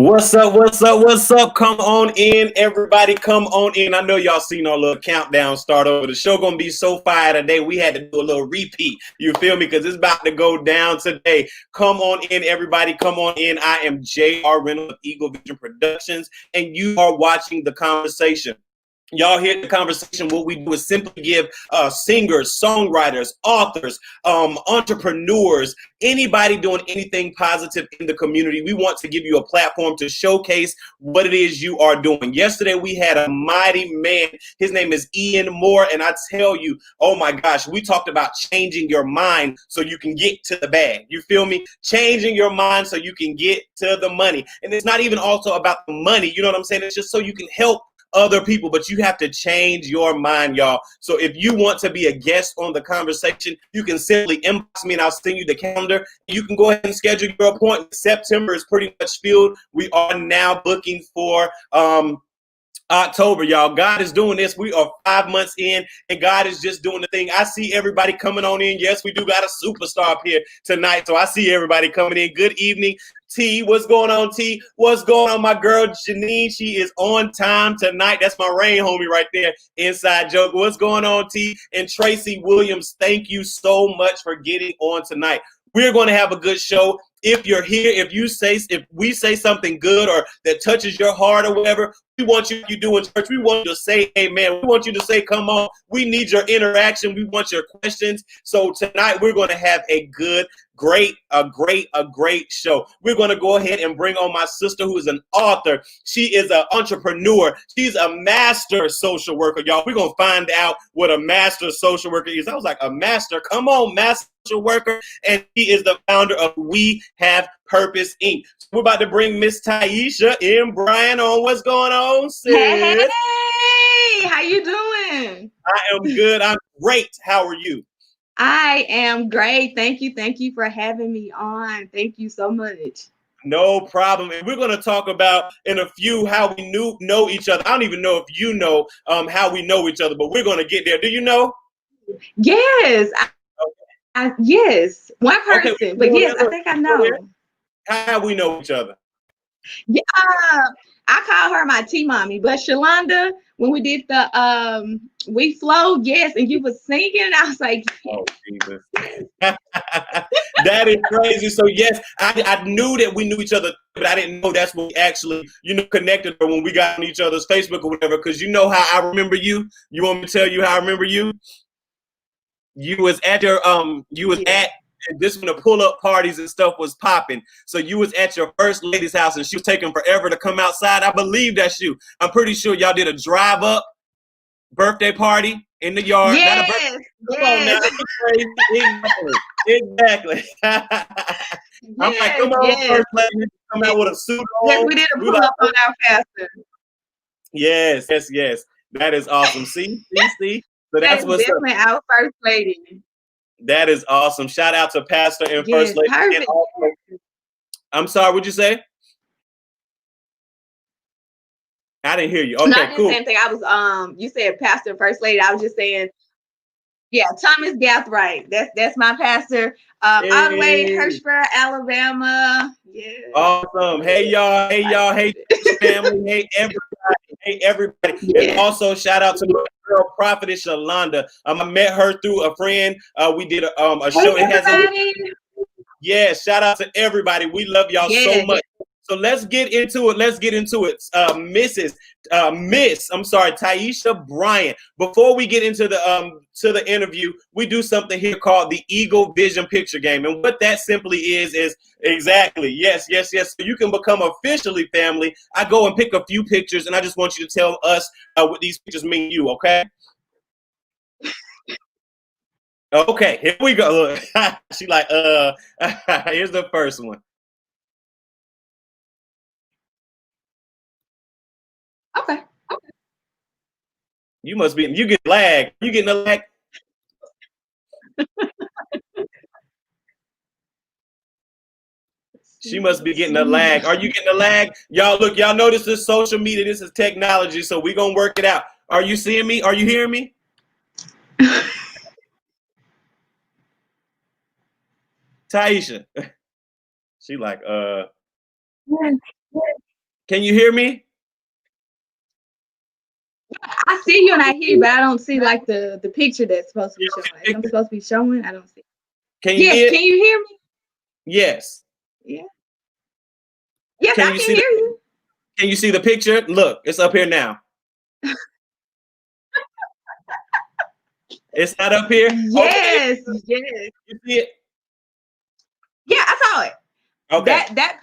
What's up? What's up? What's up? Come on in, everybody. Come on in. I know y'all seen our little countdown start over. The show gonna be so fire today. We had to do a little repeat. You feel me? Because it's about to go down today. Come on in, everybody. Come on in. I am J.R. Reynolds of Eagle Vision Productions, and you are watching The Conversation. Y'all hear the conversation. What we do is simply give singers, songwriters, authors, entrepreneurs, anybody doing anything positive in the community. We want to give you a platform to showcase what it is you are doing. Yesterday, we had a mighty man. His name is Ian Moore. And I tell you, oh my gosh, we talked about changing your mind so you can get to the bag. You feel me? Changing your mind so you can get to the money. And it's not even also about the money. You know what I'm saying? It's just so you can help other people, but you have to change your mind, y'all. So if you want to be a guest on The Conversation, you can simply inbox me and I'll send you the calendar. You can go ahead and schedule your appointment. September is pretty much filled. We are now booking for October, y'all. God is doing this. We are 5 months in, and God is just doing the thing. I see everybody coming on in. Yes, we do got a superstar up here tonight, so I see everybody coming in. Good evening, T. What's going on, T? What's going on, my girl Janine? She is on time tonight. That's my rain homie right there. Inside joke. What's going on, T? And Tracey Williams, thank you so much for getting on tonight. We're going to have a good show. If you're here, if we say something good or that touches your heart or whatever, we want you do in church. We want you to say amen. We want you to say, come on. We need your interaction. We want your questions. So tonight we're going to have a great show. We're going to go ahead and bring on my sister who is an author. She is an entrepreneur. She's a master social worker, y'all. We're going to find out what a master social worker is. I was like, a master? Come on, master social worker. And she is the founder of We Have Purpose, Inc. So we're about to bring Miss Tiesha N Bryant on. What's going on, sis? Hey, how you doing? I am good. I'm great. How are you? I am great. Thank you. Thank you for having me on. Thank you so much. No problem. And we're going to talk about in a few how we know each other. I don't even know if you know how we know each other, but we're going to get there. Do you know? Yes. Yes. One person. Okay, but yes, I think I know. How we know each other? Yeah. I call her my tea mommy, but Shalonda, when we did the We Flow, yes, and you was singing, I was like, oh Jesus. That is crazy. So yes, I knew that we knew each other, but I didn't know that's when we actually, connected, or when we got on each other's Facebook or whatever. Because you know how I remember you. You want me to tell you how I remember you? You was at your at this when the pull-up parties and stuff was popping. So you was at your first lady's house and she was taking forever to come outside. I believe that's you. I'm pretty sure y'all did a drive-up birthday party in the yard. Yes, not a birthday. Come on now, exactly. I'm like, come on, first lady, come out with a suit on. Yes, we did a pull-up on our pastor. Yes. That is awesome. See. So that's what's definitely up. Our first lady. That is awesome. Shout out to Pastor and First Lady. And also, I'm sorry, what'd you say? I didn't hear you. Okay, no, I did cool. the same thing. I was you said Pastor and First Lady. I was just saying, yeah, Thomas Gathright. That's my pastor. All the way in Hirschburg, Alabama. Yeah. Awesome. Hey y'all, hey family, hey everybody. Yeah. And also shout out to my girl Prophetess Shalonda. I met her through a friend. We did a show. Shout out to everybody. We love y'all so much. So let's get into it. Tiesha Bryant. Before we get into the interview, we do something here called the Eagle Vision Picture Game. And what that simply is exactly, yes. So you can become officially family. I go and pick a few pictures, and I just want you to tell us what these pictures mean to you, okay? Okay, here we go. Look, she like, here's the first one. Okay. You get lag. You getting a lag? She must be getting a lag. Are you getting a lag? Y'all look, y'all know this is social media. This is technology, so we're going to work it out. Are you seeing me? Are you hearing me? Tiesha. She like, Yes. Can you hear me? I see you and I hear you, but I don't see like the picture that's supposed to be showing. Like, I'm supposed to be showing. I don't see. Can you yes, can you hear me? Yes. Yeah. Yes, can I can hear you. Can you see the picture? Look, it's up here now. It's not up here? Yes, okay. yes. You see it? Yeah, I saw it. Okay. That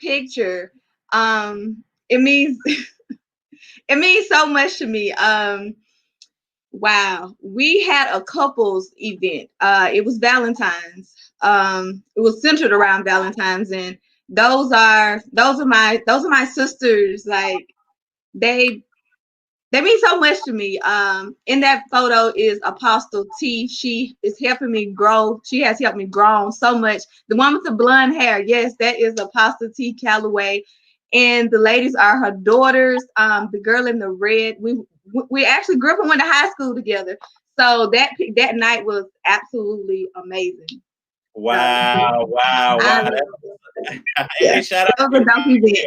picture, it means it means so much to me. Wow, we had a couples event. It was Valentine's. It was centered around Valentine's, and those are my sisters. Like they mean so much to me. In that photo is Apostle T. She is helping me grow. She has helped me grow so much. The one with the blonde hair, yes, that is Apostle T. Calloway. And the ladies are her daughters. The girl in the red, we actually grew up and went to high school together. So that night was absolutely amazing. Wow, so, wow. Yeah, Hey, shout out that was a dope event.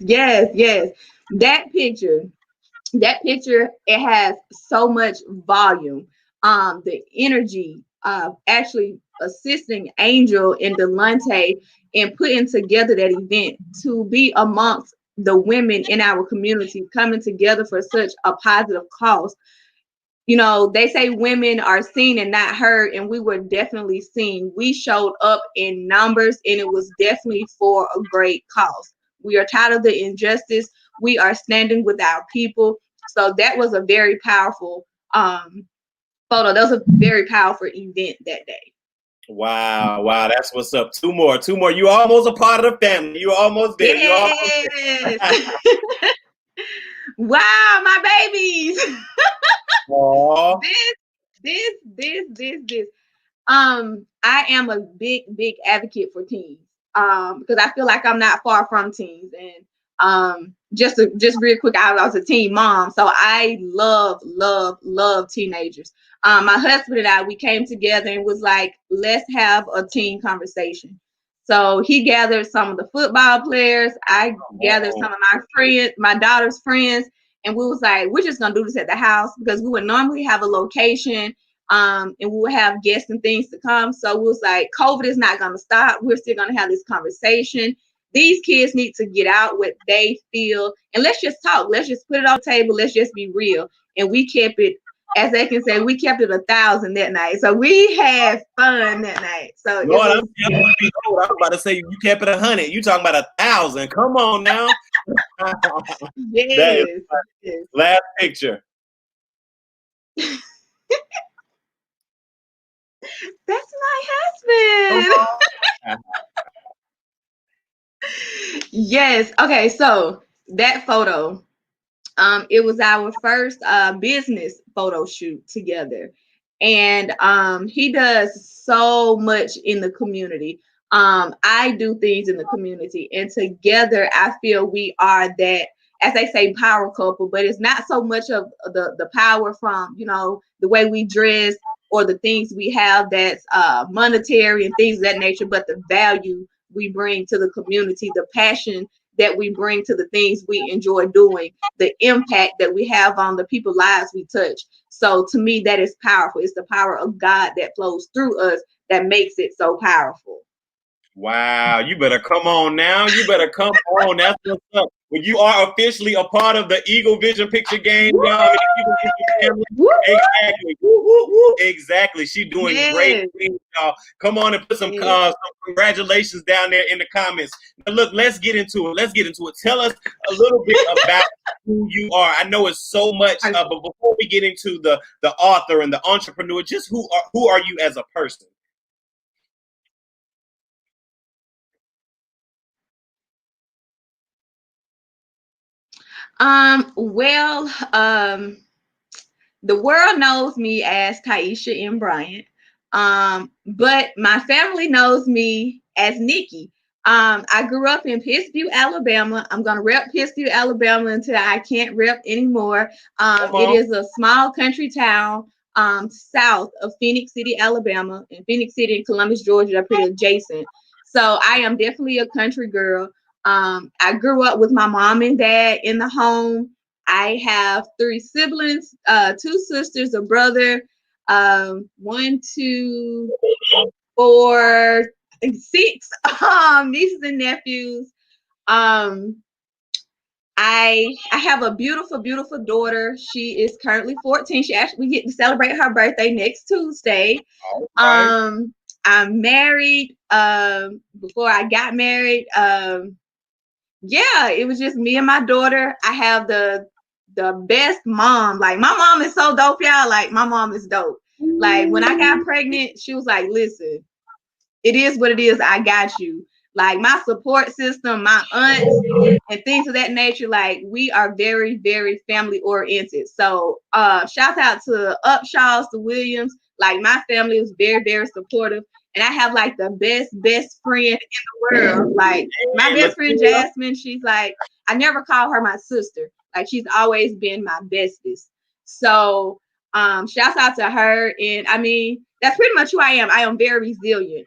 Yes. That picture, it has so much volume. The energy of actually assisting Angel and Delante in putting together that event, to be amongst the women in our community coming together for such a positive cause. You know, they say women are seen and not heard, and we were definitely seen. We showed up in numbers, and it was definitely for a great cause. We are tired of the injustice. We are standing with our people. So that was a very powerful photo. That was a very powerful event that day. Wow, that's what's up. Two more. You almost a part of the family. You almost there. Yes. Wow, my babies. Aww. This. I am a big advocate for teens. Because I feel like I'm not far from teens. And just real quick, I was a teen mom, so I love teenagers. My husband and I, we came together and was like, let's have a teen conversation. So he gathered some of the football players. I gathered some of my friends, my daughter's friends, and we was like, we're just gonna do this at the house, because we would normally have a location, and we would have guests and things to come. So we was like, COVID is not gonna stop. We're still gonna have this conversation. These kids need to get out what they feel, and let's just talk. Let's just put it on the table. Let's just be real. And we kept it, as they can say, we kept it 1,000 that night. So we had fun that night. So Lord, I was about to say you kept it 100. You talking about 1,000? Come on now. yes. Last picture. That's my husband. Yes. Okay. So that photo, it was our first business photo shoot together, and he does so much in the community. I do things in the community, and together I feel we are that, as they say, power couple. But it's not so much of the power from, you know, the way we dress or the things we have that's monetary and things of that nature, but the value we bring to the community, the passion that we bring to the things we enjoy doing, the impact that we have on the people's lives we touch. So to me, that is powerful. It's the power of God that flows through us that makes it so powerful. Wow, you better come on now. You better come on. That's what's up. Well, you are officially a part of the Eagle Vision Picture Game, y'all. Eagle Vision family. Exactly. Exactly. She doing great things, y'all. Come on and put some congratulations down there in the comments. Now, look, let's get into it. Tell us a little bit about who you are. I know it's so much, but before we get into the author and the entrepreneur, just who are you as a person? The world knows me as Tiesha N Bryant, but my family knows me as Nikki. I grew up in Pittsview, Alabama. I'm gonna rep Pittsview, Alabama until I can't rep anymore. It is a small country town. south of Phoenix City, Alabama, and Phoenix City and Columbus, Georgia are pretty adjacent. So I am definitely a country girl. I grew up with my mom and dad in the home. I have 3 siblings, 2 sisters, a brother, 1, 2, 4, I think 6 nieces and nephews. I have a beautiful, beautiful daughter. She is currently 14. We get to celebrate her birthday next Tuesday. Right. I'm married. Before I got married, yeah, it was just me and my daughter. I have the best mom. Like, my mom is so dope, y'all. Like, my mom is dope. Like, when I got pregnant, she was like, listen, it is what it is. I got you. Like, my support system, my aunts and things of that nature, like, we are very, very family oriented. So shout out to Upshaws, the Williams. Like, my family is very, very supportive. And I have like the best friend in the world. Like, my best friend Jasmine, she's like, I never call her my sister. Like, she's always been my bestest. So shouts out to her. And I mean, that's pretty much who I am. I am very resilient.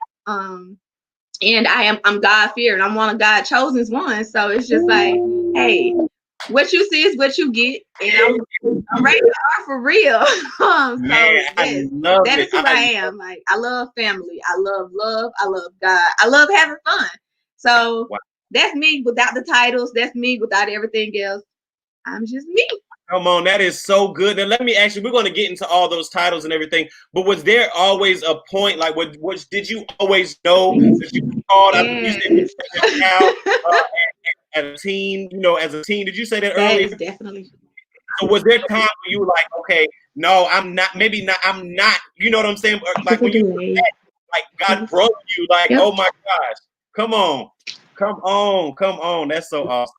And I'm God-fearing. I'm one of God's chosen ones. So it's just like, hey, what you see is what you get, and I'm ready to start for real. So Man, yes, that is who I am. Like, I love family. I love love. I love God. I love having fun. So that's me without the titles. That's me without everything else. I'm just me. Come on, that is so good. And let me ask you, we're going to get into all those titles and everything, but was there always a point, like, what did you always know that you called? Yes. You said now, as a teen, as a teen, did you say that earlier? That is definitely. So was there time where you were like, okay, no, I'm not, I'm not, you know what I'm saying? Like, when you were back, like, God broke you, like, oh my gosh, come on. That's so awesome.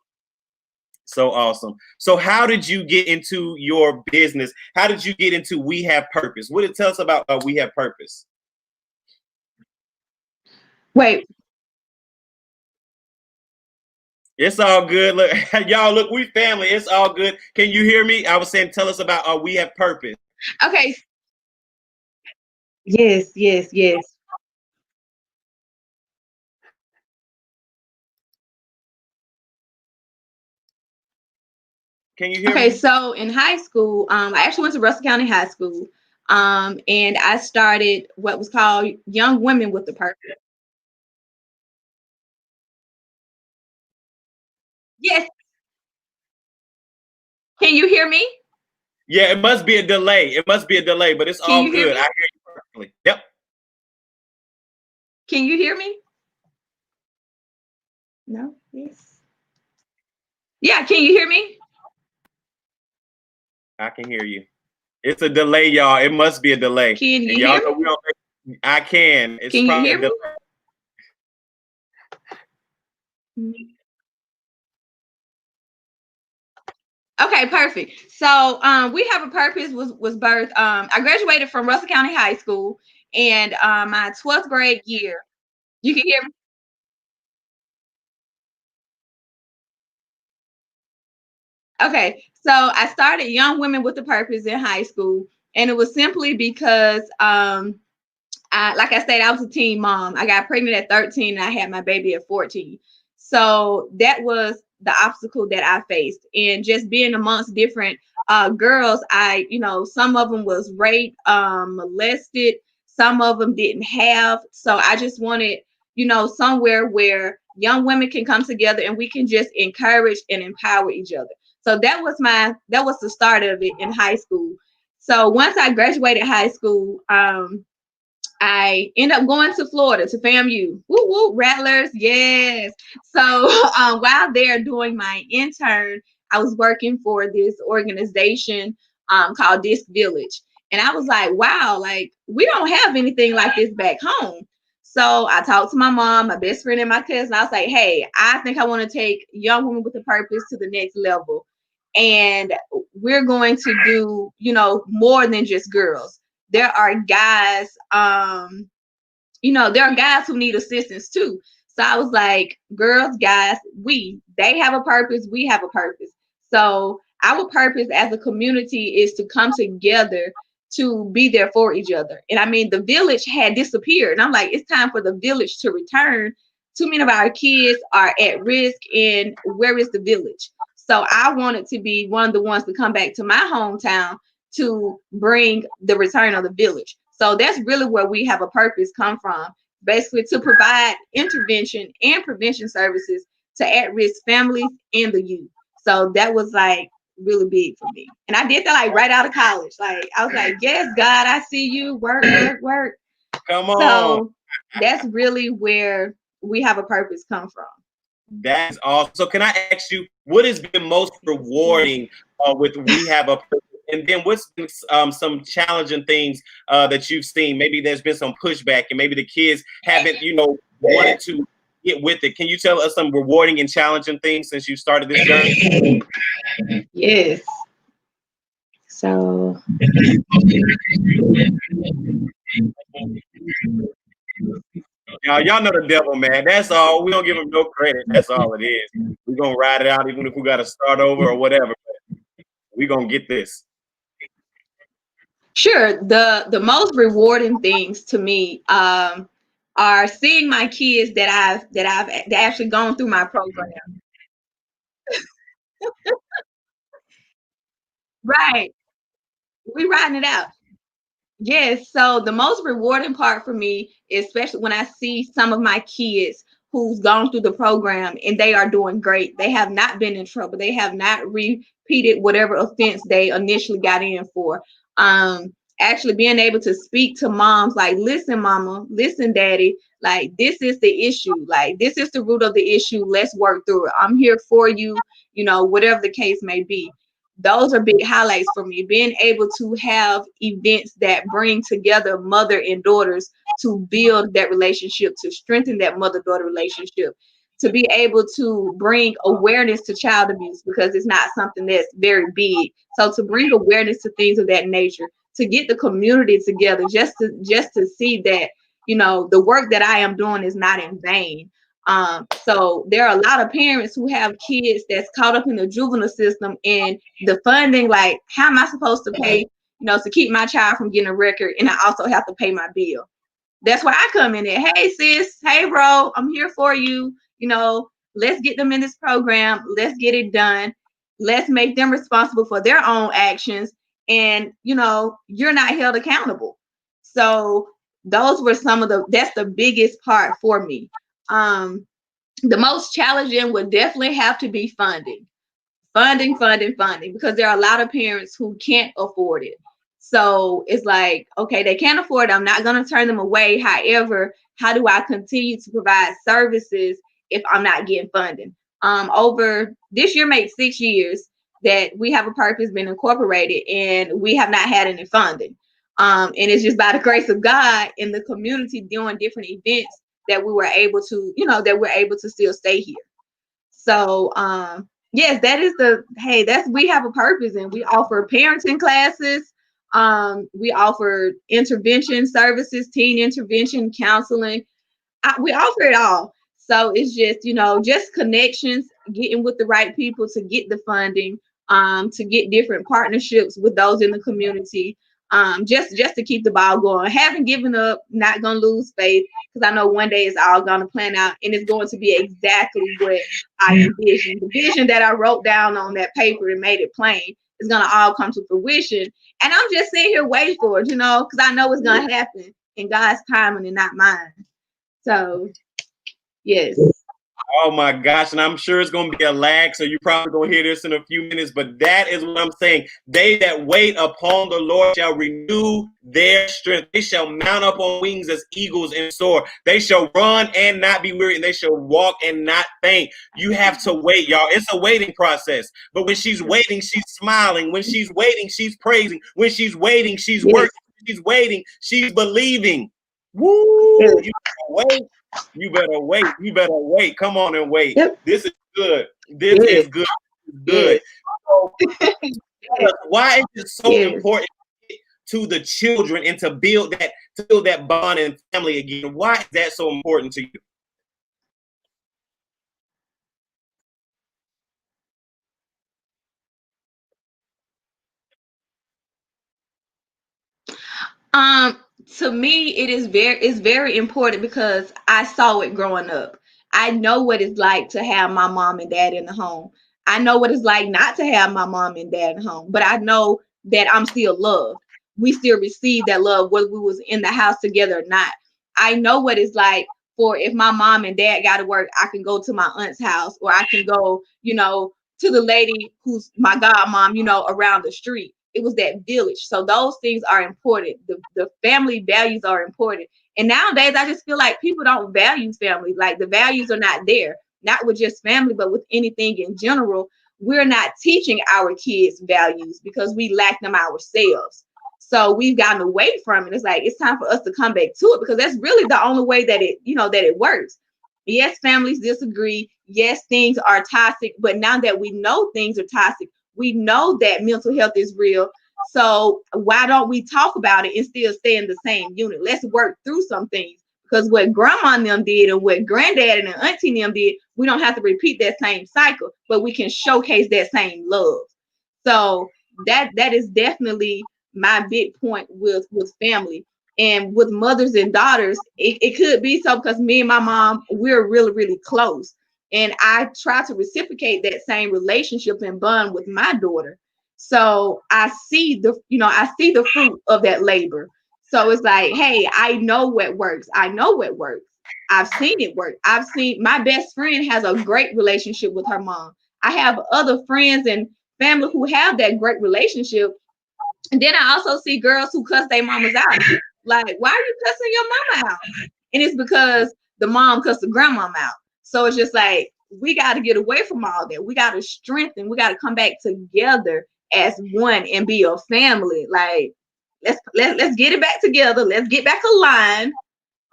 So awesome. So how did you get into your business? How did you get into We Have Purpose? What did it tell us about We Have Purpose? Wait. It's all good. Look, y'all, look, we family. It's all good. Can you hear me? I was saying, tell us about We Have Purpose. Okay. Yes. Can you hear Okay, me? so in high school, I actually went to Russell County High School, and I started what was called Young Women with a Purpose. Yes. Can you hear me? Yeah, it must be a delay. But it's all good. I hear you perfectly. Yep. Can you hear me? No. Yes. Yeah. Can you hear me? I can hear you. It's a delay, y'all. It must be a delay. Can you hear me? I can. It's can you probably hear a delay. me? Okay, perfect. So We Have a Purpose was birthed. I graduated from Russell County High School, and my 12th grade year. You can hear me? Okay, so I started Young Women with a Purpose in high school, and it was simply because, like I said, I was a teen mom. I got pregnant at 13, and I had my baby at 14. So that was the obstacle that I faced, and just being amongst different girls. Some of them was raped, molested. Some of them didn't have. So I just wanted, somewhere where young women can come together and we can just encourage and empower each other. So that was the start of it in high school. So once I graduated high school, I ended up going to Florida to FAMU. Woo woo, Rattlers, yes. So while there doing my intern, I was working for this organization called Disc Village. And I was like, wow, like, we don't have anything like this back home. So I talked to my mom, my best friend, and my cousin. I was like, hey, I think I want to take Young Women with a Purpose to the next level. And we're going to do, more than just girls. There are guys, there are guys who need assistance too. So I was like, girls, guys, they have a purpose, we have a purpose. So our purpose as a community is to come together to be there for each other. And I mean, the village had disappeared. And I'm like, it's time for the village to return. Too many of our kids are at risk, and where is the village? So I wanted to be one of the ones to come back to my hometown to bring the return of the village. So that's really where we have a purpose come from, basically to provide intervention and prevention services to at-risk families and the youth. So that was like really big for me. And I did that like right out of college. Like I was like, yes, God, I see you. Work, work, work. Come on. So that's really where we have a purpose come from. That's awesome. So can I ask you, what has been most rewarding with We Have a Purpose? And then what's been some challenging things that you've seen? Maybe there's been some pushback and maybe the kids haven't, wanted to get with it. Can you tell us some rewarding and challenging things since you started this journey? Yes. So Y'all know the devil, man. That's all. We don't give him no credit. That's all it is. We're going to ride it out even if we got to start over or whatever. We're going to get this. Sure. The most rewarding things to me are seeing my kids that I've actually gone through my program. Right. We riding it out. Yes. So the most rewarding part for me, especially when I see some of my kids who's gone through the program and they are doing great. They have not been in trouble. They have not repeated whatever offense they initially got in for. Actually being able to speak to moms like, listen, mama, listen, daddy, like this is the issue. Like this is the root of the issue. Let's work through it. I'm here for you, whatever the case may be. Those are big highlights for me. Being able to have events that bring together mother and daughters to build that relationship, to strengthen that mother-daughter relationship, to be able to bring awareness to child abuse because it's not something that's very big. So to bring awareness to things of that nature, to get the community together, just to see that, the work that I am doing is not in vain. So there are a lot of parents who have kids that's caught up in the juvenile system and the funding, like, how am I supposed to pay, to keep my child from getting a record, and I also have to pay my bill. That's where I come in at. Hey sis, hey bro, I'm here for you. Let's get them in this program. Let's get it done. Let's make them responsible for their own actions. And you're not held accountable. So those were that's the biggest part for me. The most challenging would definitely have to be funding, because there are a lot of parents who can't afford it. So it's like, okay, they can't afford it. I'm not going to turn them away. However, how do I continue to provide services if I'm not getting funding? Over this year makes 6 years that We Have a Purpose been incorporated, and we have not had any funding. And it's just by the grace of God in the community doing different events that we were able to, that we're able to still stay here. So, yes, that's We Have a Purpose, and we offer parenting classes. We offer intervention services, teen intervention, counseling. We offer it all. So it's just, just connections, getting with the right people to get the funding, to get different partnerships with those in the community, just to keep the ball going. Haven't given up, not gonna lose faith, because I know one day it's all gonna plan out, and it's going to be exactly what I envisioned. The vision that I wrote down on that paper and made it plain is gonna all come to fruition. And I'm just sitting here waiting for it, because I know it's gonna happen in God's timing and not mine. So, yes. Oh my gosh, and I'm sure it's going to be a lag, so you're probably going to hear this in a few minutes, but that is what I'm saying. They that wait upon the Lord shall renew their strength. They shall mount up on wings as eagles and soar. They shall run and not be weary, and they shall walk and not faint. You have to wait, y'all. It's a waiting process. But when she's waiting, she's smiling. When she's waiting, she's praising. When she's waiting, she's working. When she's waiting, she's believing. Woo! You wait. You better wait. You better wait. Come on and wait. Yep. This is good. This is good. Good. Yes. So, why is it so important to the children and to build that bond and family again? Why is that so important to you? To me, it's very important because I saw it growing up. I know what it's like to have my mom and dad in the home. I know what it's like not to have my mom and dad in the home, but I know that I'm still loved. We still receive that love whether we was in the house together or not. I know what it's like for if my mom and dad got to work, I can go to my aunt's house, or I can go, to the lady who's my godmom, around the street. It was that village. So those things are important. The family values are important. And nowadays, I just feel like people don't value family. Like the values are not there, not with just family, but with anything in general. We're not teaching our kids values because we lack them ourselves. So we've gotten away from it. It's like, it's time for us to come back to it because that's really the only way that it works. Yes, families disagree. Yes, things are toxic. But now that we know things are toxic, we know that mental health is real. So why don't we talk about it and still stay in the same unit? Let's work through some things, because what grandma and them did and what granddad and auntie and them did, we don't have to repeat that same cycle, but we can showcase that same love. So that is definitely my big point with family. And with mothers and daughters, it could be so because me and my mom, we're really, really close. And I try to reciprocate that same relationship and bond with my daughter. So I see the fruit of that labor. So it's like, hey, I know what works. I know what works. I've seen it work. I've seen my best friend has a great relationship with her mom. I have other friends and family who have that great relationship. And then I also see girls who cuss their mamas out. Like, why are you cussing your mama out? And it's because the mom cussed the grandmama out. So it's just like, we got to get away from all that. We got to strengthen. We got to come back together as one and be a family. Like, let's get it back together. Let's get back aligned.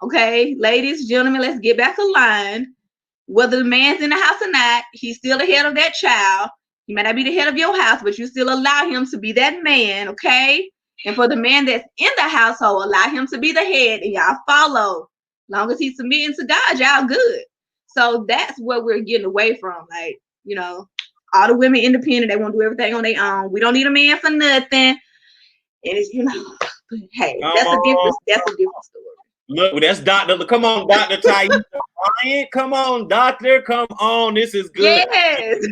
Okay, ladies, gentlemen, let's get back aligned. Whether the man's in the house or not, he's still the head of that child. He may not be the head of your house, but you still allow him to be that man, okay? And for the man that's in the household, allow him to be the head, and y'all follow. As long as he's submitting to God, y'all good. So that's what we're getting away from. Like, all the women independent, they want to do everything on their own. We don't need a man for nothing. And it's, but hey, that's a different story. Look, that's Dr. Come on, Dr. Tiesha Bryant. Come on, doctor. Come on. This is good. Yes.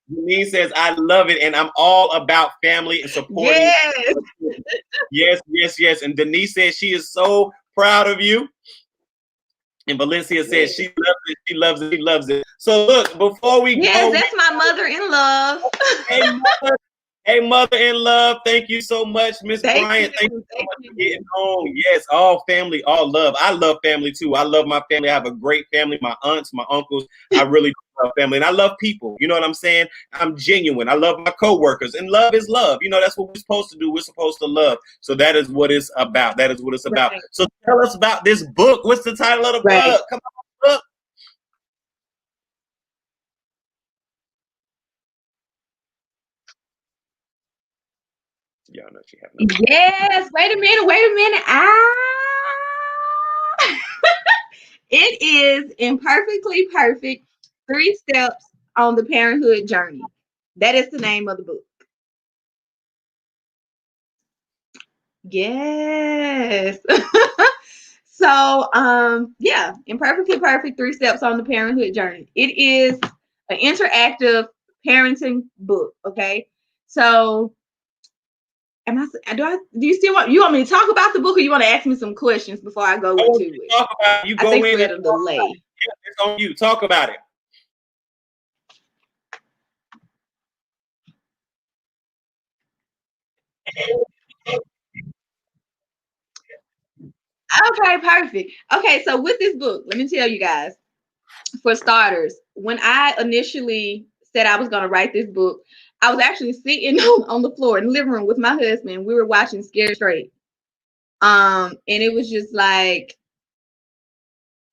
Denise says, I love it. And I'm all about family and supporting. Yes. Yes. And Denise says she is so proud of you. And Valencia says she loves it. So look, before we go. That's my mother-in-law. Hey, mother-in-law, thank you so much, Miss Bryant. Thank you so much for getting on. Yes, all family, all love. I love family too. I love my family. I have a great family. My aunts, my uncles. I really love family. And I love people. You know what I'm saying? I'm genuine. I love my coworkers. And love is love. That's what we're supposed to do. We're supposed to love. So that is what it's about. That is what it's about. Right. So tell us about this book. What's the title of the book? Come on, book. Y'all know she have no. Yes. Wait a minute. It is Imperfectly Perfect, 3 Steps on the Parenthood Journey. That is the name of the book. Yes. So, Imperfectly Perfect, 3 Steps on the Parenthood Journey. It is an interactive parenting book. Okay. So, do you still want me to talk about the book, or you want to ask me some questions before I go into it? Talk about it. You go in and delay. Yeah, it's on you. Talk about it. Okay, perfect. Okay, so with this book, let me tell you guys, for starters, when I initially said I was going to write this book, I was actually sitting on the floor in the living room with my husband. We were watching Scared Straight. And it was just like,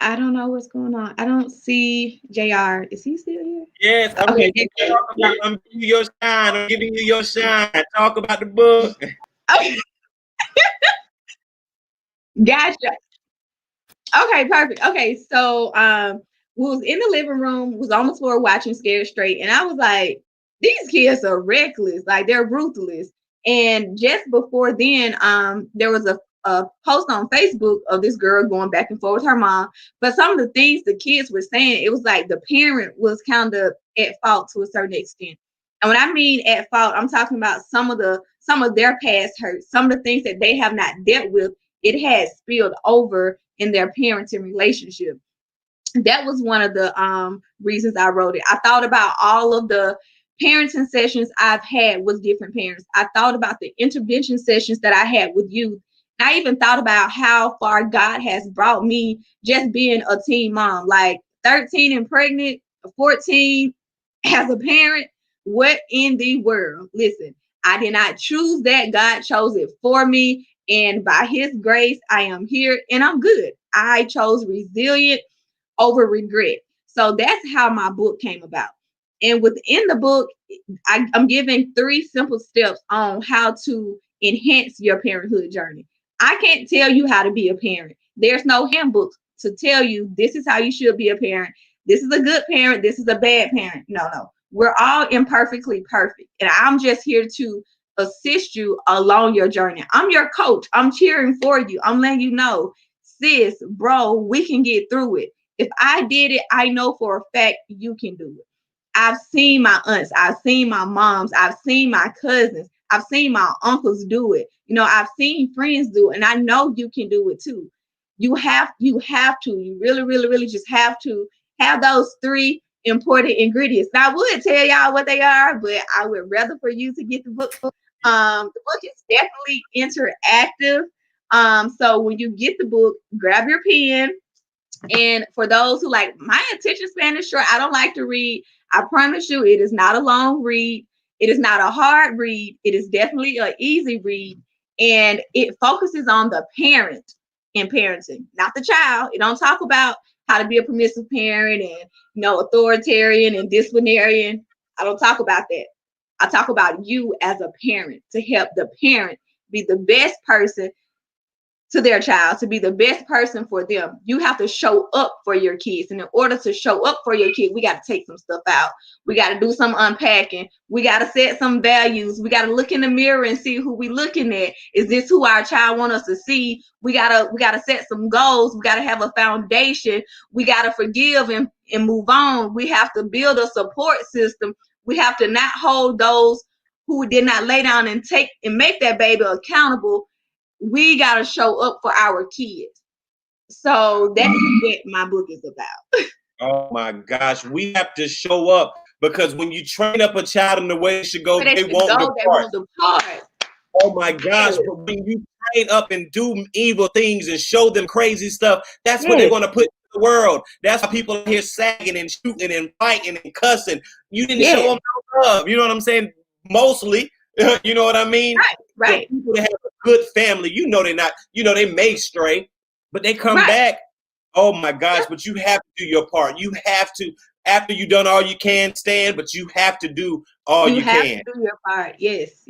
I don't know what's going on. I don't see JR. Is he still here? Yes. I'm giving you your shine. I'm giving you your shine. Talk about the book. Okay. Gotcha. Okay, perfect. Okay, so we was in the living room, was on the floor watching Scared Straight, and I was like, these kids are reckless, like they're ruthless. And just before then, there was a post on Facebook of this girl going back and forth with her mom. But some of the things the kids were saying, it was like the parent was kind of at fault to a certain extent. And when I mean at fault, I'm talking about some of their past hurts, some of the things that they have not dealt with. It has spilled over in their parenting relationship. That was one of the reasons I wrote it. I thought about all of the parenting sessions I've had with different parents. I thought about the intervention sessions that I had with youth. I even thought about how far God has brought me just being a teen mom, like 13 and pregnant, 14 as a parent. What in the world? Listen, I did not choose that. God chose it for me. And by his grace, I am here and I'm good. I chose resilient over regret. So that's how my book came about. And within the book, I'm giving 3 simple steps on how to enhance your parenthood journey. I can't tell you how to be a parent. There's no handbook to tell you this is how you should be a parent. This is a good parent. This is a bad parent. No. We're all imperfectly perfect. And I'm just here to assist you along your journey. I'm your coach. I'm cheering for you. I'm letting you know, sis, bro, we can get through it. If I did it, I know for a fact you can do it. I've seen my aunts, I've seen my moms, I've seen my cousins, I've seen my uncles do it. I've seen friends do it, and I know you can do it too. You really, really, really just have to have those 3 important ingredients. Now, I would tell y'all what they are, but I would rather for you to get the book. The book is definitely interactive. So when you get the book, grab your pen. And for those who like, my attention span is short, I don't like to read. I promise you, it is not a long read. It is not a hard read. It is definitely an easy read. And it focuses on the parent in parenting, not the child. It don't talk about how to be a permissive parent and, authoritarian and disciplinarian. I don't talk about that. I talk about you as a parent, to help the parent be the best person to their child, to be the best person for them. You have to show up for your kids. And in order to show up for your kid, we got to take some stuff out. We got to do some unpacking. We got to set some values. We got to look in the mirror and see who we looking at. Is this who our child want us to see? We got to set some goals. We got to have a foundation. We got to forgive and move on. We have to build a support system. We have to not hold those who did not lay down and make that baby accountable. We got to show up for our kids. So that's what my book is about. Oh my gosh, we have to show up, because when you train up a child in the way it should go, they won't depart. Oh my gosh, but when you train up and do evil things and show them crazy stuff, that's what they're going to put in the world. That's why people are here sagging and shooting and fighting and cussing. You didn't show them no love. You know what I'm saying? Mostly. You know what I mean? Right. People that have a good family, they're not, they may stray, but they come back. Oh my gosh, but you have to do your part. You have to, after you've done all you can, stand, but you have to do all you can. You have to do your part. Yes.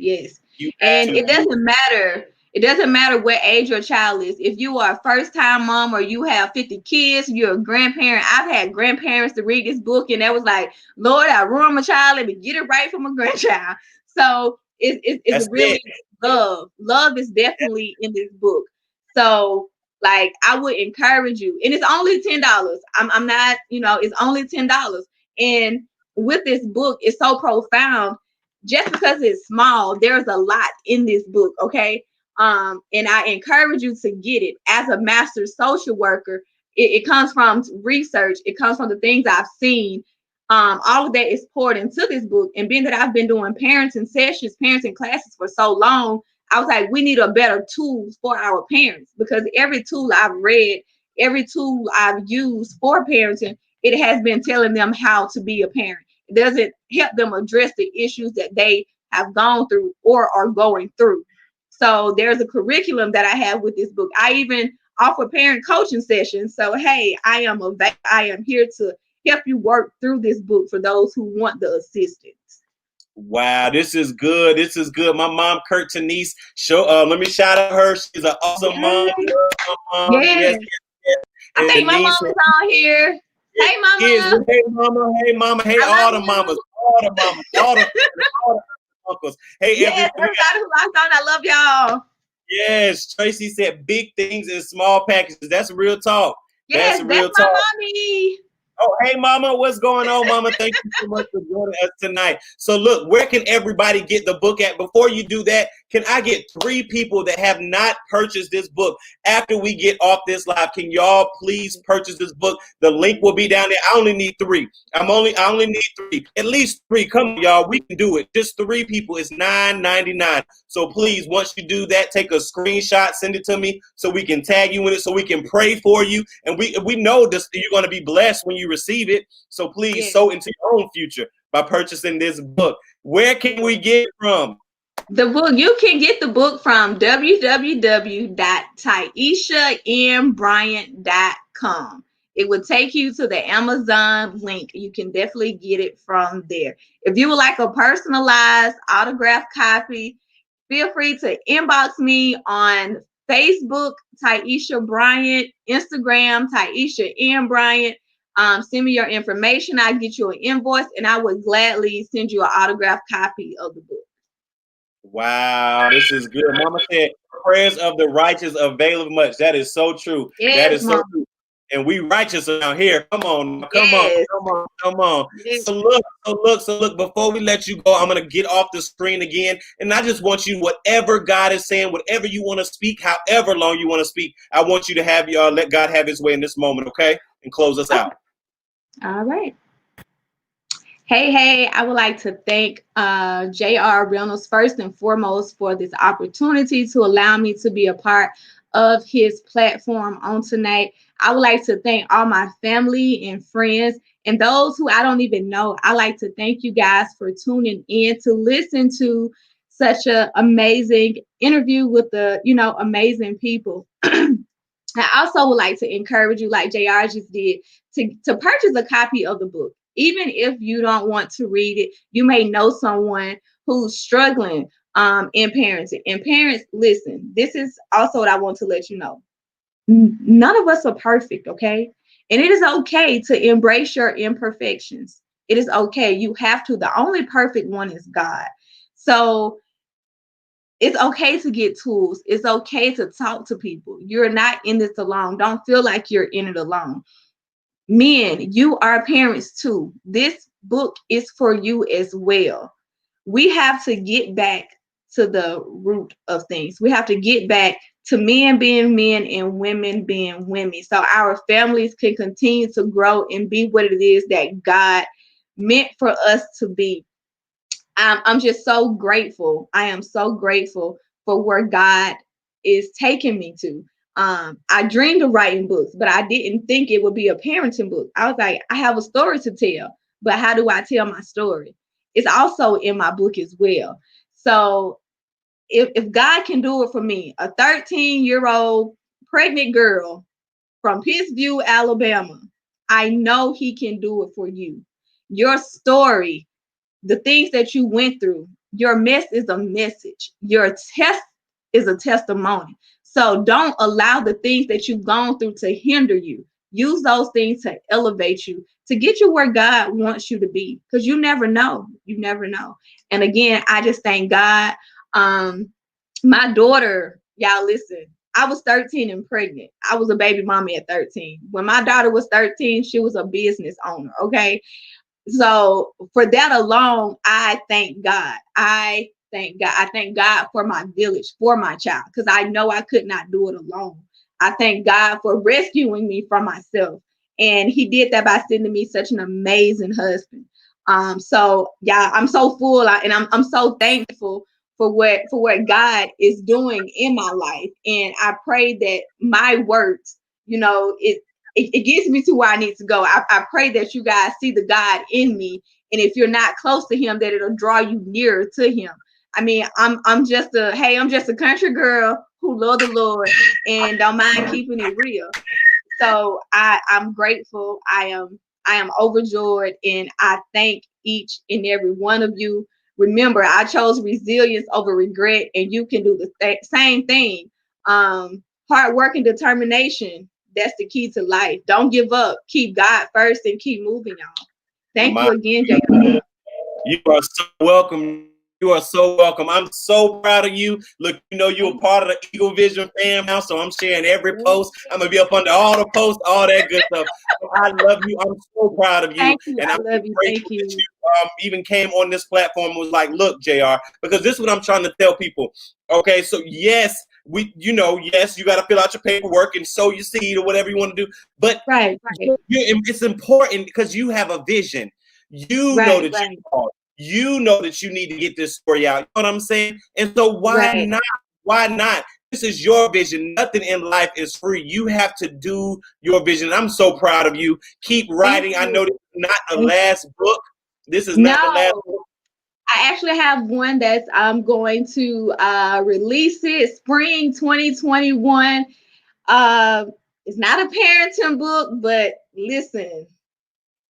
And it doesn't matter. It doesn't matter what age your child is. If you are a first-time mom or you have 50 kids, you're a grandparent. I've had grandparents to read this book, and that was like, Lord, I ruined my child. Let me get it right for my grandchild. So it's really love. Love is definitely in this book. So like, I would encourage you, and it's only $10. I'm not, it's only $10. And with this book, it's so profound. Just because it's small, there's a lot in this book. Okay. And I encourage you to get it. As a master social worker, it comes from research. It comes from the things I've seen. All of that is poured into this book. And being that I've been doing parenting sessions, parenting classes for so long, I was like, we need a better tool for our parents, because every tool I've read, every tool I've used for parenting, it has been telling them how to be a parent. It doesn't help them address the issues that they have gone through or are going through. So there's a curriculum that I have with this book. I even offer parent coaching sessions. So, hey, I am here to help you work through this book for those who want the assistance. Wow, this is good. This is good. My mom, Kurt Denise, let me shout out her. She's an awesome mom. Yes. I think my mom is on here. Hey, mama. Hey, mama. Hey, mama. Hey, all the mamas. All the mamas. uncles. Hey, Yes, everybody. everybody who locked on, I love y'all. Yes, Tracey said big things in small packages. That's real talk. That's Yes, real that's my talk. mommy. Oh, hey, Mama, what's going on, Mama? Thank you so much for joining us tonight. So, look, where can everybody get the book at? Before you do that, can I get 3 people that have not purchased this book after we get off this live? Can y'all please purchase this book? The link will be down there. I only need 3. I only need 3. At least 3. Come on, y'all. We can do it. Just 3 people is $9.99. So please, once you do that, take a screenshot, send it to me so we can tag you in it, so we can pray for you. And we know this, you're going to be blessed when you receive it. So please sow into your own future by purchasing this book. Where can we get it from? The book, you can get the book from www.tieshanbryant.com. It will take you to the Amazon link. You can definitely get it from there. If you would like a personalized autographed copy, feel free to inbox me on Facebook, Tiesha Bryant, Instagram, Tiesha N Bryant. Send me your information. I'll get you an invoice, and I would gladly send you an autographed copy of the book. Wow, this is good. Mama said, prayers of the righteous availeth much. That is so true. Yes, that is Mama. so true. And we righteous around here. Come on. Yes. Yes. So look, before we let you go, I'm going to get off the screen again. And I just want you, whatever God is saying, whatever you want to speak, however long you want to speak, I want you to have let God have his way in this moment, okay? And close us out. All right. Hey, I would like to thank J.R. Reynolds first and foremost for this opportunity to allow me to be a part of his platform on tonight. I would like to thank all my family and friends and those who I don't even know. I like to thank you guys for tuning in to listen to such an amazing interview with the, amazing people. I also would like to encourage you, like JR just did, to purchase a copy of the book. Even if you don't want to read it, you may know someone who's struggling in parenting. And parents, listen, this is also what I want to let you know. None of us are perfect, okay? And it is okay to embrace your imperfections. It is okay. You have to. The only perfect one is God. So it's okay to get tools. It's okay to talk to people. You're not in this alone. Don't feel like you're in it alone. Men, you are parents too. This book is for you as well. We have to get back to the root of things. We have to get back to men being men and women being women, so our families can continue to grow and be what it is that God meant for us to be. I'm just so grateful. I am so grateful for where God is taking me to. I dreamed of writing books, but I didn't think it would be a parenting book. I was like, I have a story to tell, but how do I tell my story? It's also in my book as well. So if God can do it for me, a 13-year-old pregnant girl from Pittsview, Alabama, I know he can do it for you. Your story, the things that you went through, your mess is a message. Your test is a testimony. So don't allow the things that you've gone through to hinder you. Use those things to elevate you, to get you where God wants you to be, because you never know. You never know. And again, I just thank God. My daughter, y'all listen, I was 13 and pregnant. I was a baby mommy at 13. When my daughter was 13, she was a business owner, okay? So for that alone, I thank God. I thank God. I thank God for my village, for my child, because I know I could not do it alone. I thank God for rescuing me from myself. And he did that by sending me such an amazing husband. So yeah, I'm so full, and I'm so thankful for what God is doing in my life. And I pray that my works, it gets me to where I need to go. I pray that you guys see the God in me. And if you're not close to him, that it'll draw you nearer to him. I mean, I'm just a country girl who love the Lord and don't mind keeping it real. So I'm grateful. I am overjoyed, and I thank each and every one of you. Remember, I chose resilience over regret, and you can do the same thing. Hard work and determination, that's the key to life. Don't give up. Keep God first and keep moving, y'all. Thank you again, JR. You are so welcome. You are so welcome. I'm so proud of you. Look, you know you're a part of the Eagle Vision fam now, so I'm sharing every post. I'm gonna be up under all the posts, all that good stuff. So I love you. I'm so proud of you. Thank you. And I I'm love you. grateful Thank you. that you even came on this platform and was like, look, JR, because this is what I'm trying to tell people. Okay, so yes, yes, you got to fill out your paperwork and sow your seed or whatever you want to do. But Right. it's important because you have a vision. You know that you are. You know that you need to get this story out. You know what I'm saying? And so why not? Why not? This is your vision. Nothing in life is free. You have to do your vision. I'm so proud of you. Keep writing. I know this is not the last book. This is not the last book. I actually have one that's I'm going to release it spring 2021. It's not a parenting book, but listen,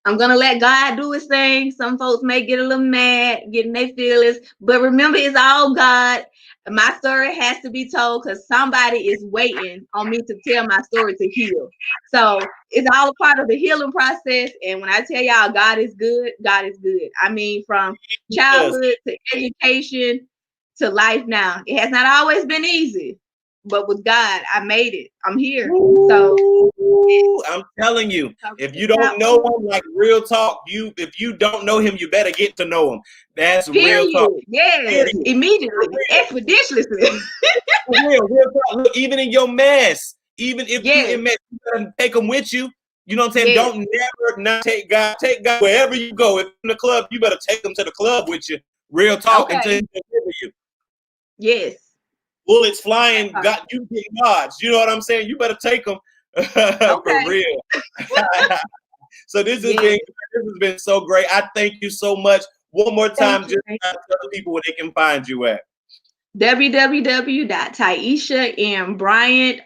I'm going to let God do his thing. Some folks may get a little mad, getting their feelings, but remember, it's all God. My story has to be told because somebody is waiting on me to tell my story to heal. So it's all a part of the healing process. And when I tell y'all God is good, God is good. I mean, from childhood to education to life now. It has not always been easy, but with God, I made it. I'm here. So I'm telling you, if you don't know him, like real talk, if you don't know him, you better get to know him. That's real talk. Yes, immediately, expeditiously. real talk. Look, even in your mess, even if you're in mess, you gotta take them with you. You know what I'm saying? Don't never not take God. Take God wherever you go. If you're in the club, you better take them to the club with you. Real talk until he deliver you. Yes. Bullets flying, got you get dodged. You know what I'm saying? You better take them. For real. So this has been so great. I thank you so much. One more time, just tell people where they can find you at. www.Tiesha N Bryant.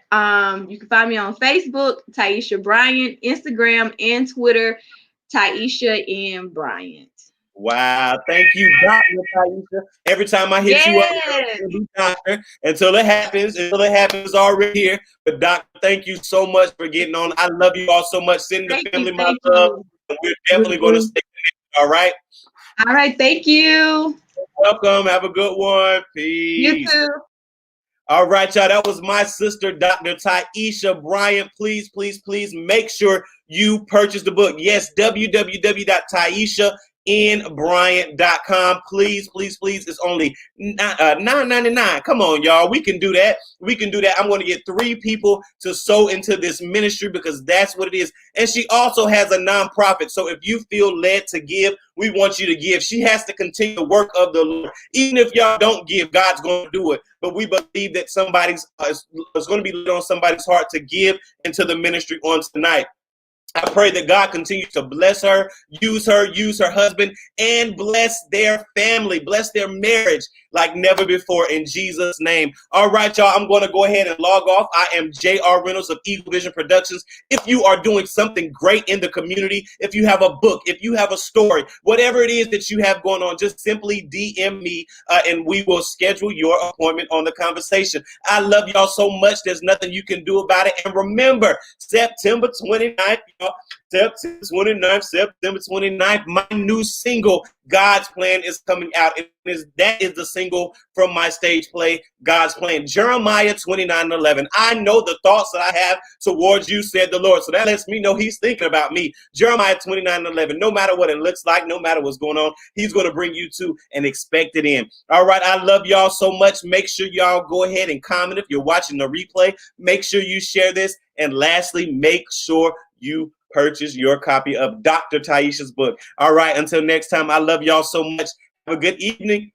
You can find me on Facebook, Tiesha Bryant, Instagram and Twitter, Tiesha N Bryant. Wow, thank you, Dr. Tiesha. Every time I hit you up, doctor, until it happens already here. But Doctor, thank you so much for getting on. I love you all so much. Send the family my love. We're definitely going to stay connected, all right? All right, thank you. Welcome. Have a good one. Peace. You too. All right, y'all. That was my sister, Dr. Tiesha Bryant. Please, please, please make sure you purchase the book. Yes, www.TieshaNBryant.com. Please, please, please. It's only $9.99. Come on, y'all. We can do that. We can do that. I'm going to get 3 people to sow into this ministry because that's what it is. And she also has a nonprofit. So if you feel led to give, we want you to give. She has to continue the work of the Lord. Even if y'all don't give, God's going to do it. But we believe that somebody's is going to be lit on somebody's heart to give into the ministry on tonight. I pray that God continues to bless her, use her husband, and bless their family, bless their marriage like never before in Jesus' name. All right, y'all, I'm going to go ahead and log off. I am J.R. Reynolds of Eagle Vision Productions. If you are doing something great in the community, if you have a book, if you have a story, whatever it is that you have going on, just simply DM me and we will schedule your appointment on the conversation. I love y'all so much. There's nothing you can do about it. And remember, September 29th, September 29th, my new single, God's Plan, is coming out. That is the single from my stage play, God's Plan. Jeremiah 29:11. I know the thoughts that I have towards you, said the Lord. So that lets me know he's thinking about me. Jeremiah 29:11. No matter what it looks like, no matter what's going on, he's going to bring you to an expected end. All right, I love y'all so much. Make sure y'all go ahead and comment if you're watching the replay. Make sure you share this. And lastly, make sure you purchase your copy of Dr. Tiesha's book. All right, until next time, I love y'all so much. Have a good evening.